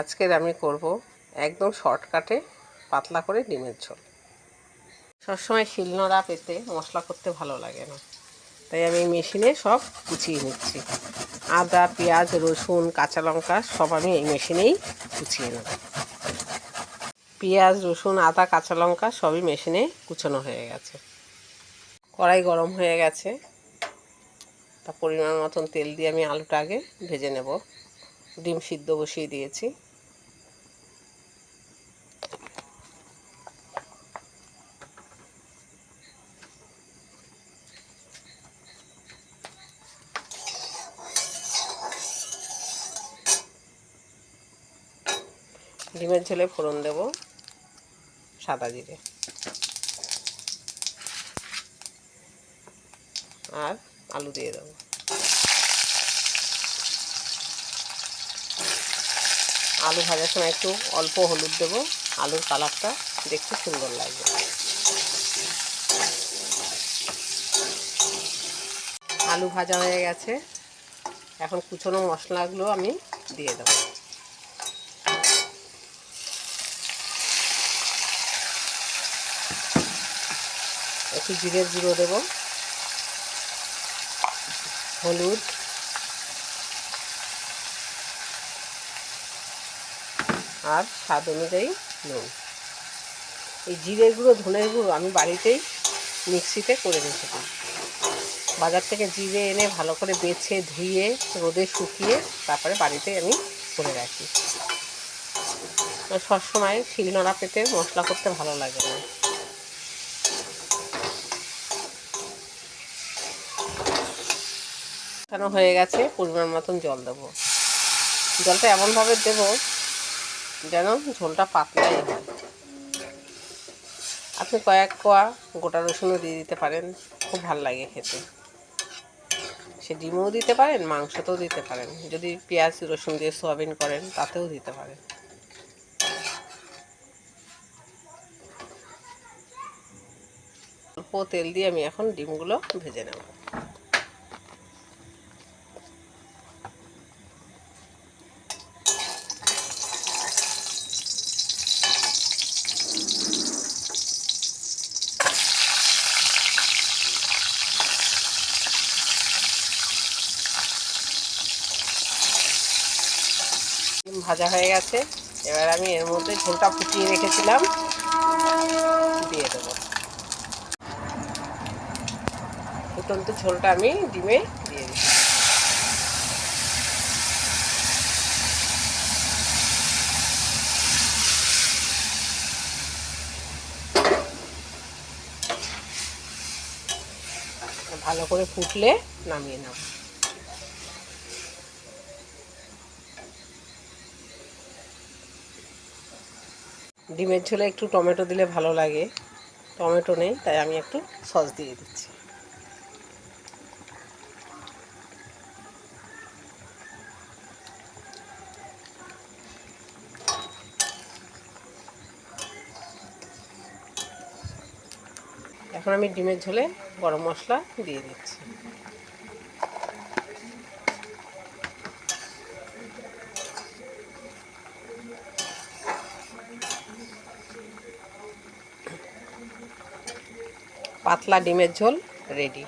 আজকের আমি করব একদম শর্টকাটে পাতলা করে ডিমের ঝোল। সবসময় শিলনোড়া পেতে মশলা করতে ভালো লাগে না, তাই আমি মেশিনে সব কুচিয়ে নিচ্ছি। আদা, পেঁয়াজ, রসুন, কাঁচা লঙ্কা সব আমি এই মেশিনেই কুচিয়ে নেব। পেঁয়াজ, রসুন, আদা, কাঁচা লঙ্কা সবই মেশিনে কুচানো হয়ে গেছে। কড়াই গরম হয়ে গেছে, তা পরিমাণ মতন তেল দিয়ে আমি আলুটা আগে ভেজে নেব। ডিম সিদ্ধ বসিয়ে দিয়েছি। ডিমের ঝোলে ফোড়ন দেব সাদা জিরে আর আলু দিয়ে দেব। আলু ভাজার সময় একটু অল্প হলুদ দেব, আলুর কালারটা দেখতে সুন্দর লাগবে। আলু ভাজা হয়ে গেছে, এখন কুচনো মশলাগুলো আমি দিয়ে দেব। একটু জিরের গুঁড়ো দেব, হলুদ, আর স্বাদ অনুযায়ী নুন। এই জিরের গুঁড়ো, ধনের গুঁড়ো আমি বাড়িতেই মিক্সিতে করে রেখেছি। বাজার থেকে জিরে এনে ভালো করে বেছে ধুয়ে রোদে শুকিয়ে তারপরে বাড়িতে আমি করে রাখি। সবসময় শিলনোড়া পেতে মশলা করতে ভালো লাগে না। কষানো হয়ে গেছে, পরিমাণ মতন জল দেবো। জলটা এমনভাবে দেব যেন ঝোলটা পাতলাই হয়। আপনি কয়েক কোয়া গোটা রসুনও দিয়ে দিতে পারেন, খুব ভালো লাগে খেতে। সে ডিমও দিতে পারেন, মাংসতেও দিতে পারেন। যদি পেঁয়াজ রসুন দিয়ে সোয়াবিন করেন তাতেও দিতে পারেন। অল্প তেল দিয়ে আমি এখন ডিমগুলো ভেজে নেব। ডিম ভাজা হয়ে গেছে, এবার আমি এর মধ্যে ঝোলটা ফুটিয়ে রেখেছিলাম দিয়ে দেবো। ফুটন্ত ঝোলটা আমি ডিমে দিয়ে দিচ্ছি। ভালো করে ফুটলে নামিয়ে নেব। ডিমের ঝোলে একটু টমেটো দিলে ভালো লাগে, টমেটো নেই তাই আমি একটু সস দিয়ে দিচ্ছি। এখন আমি ডিমের ঝোলে গরম মশলা দিয়ে দিচ্ছি। পাতলা ডিমের ঝোল রেডি।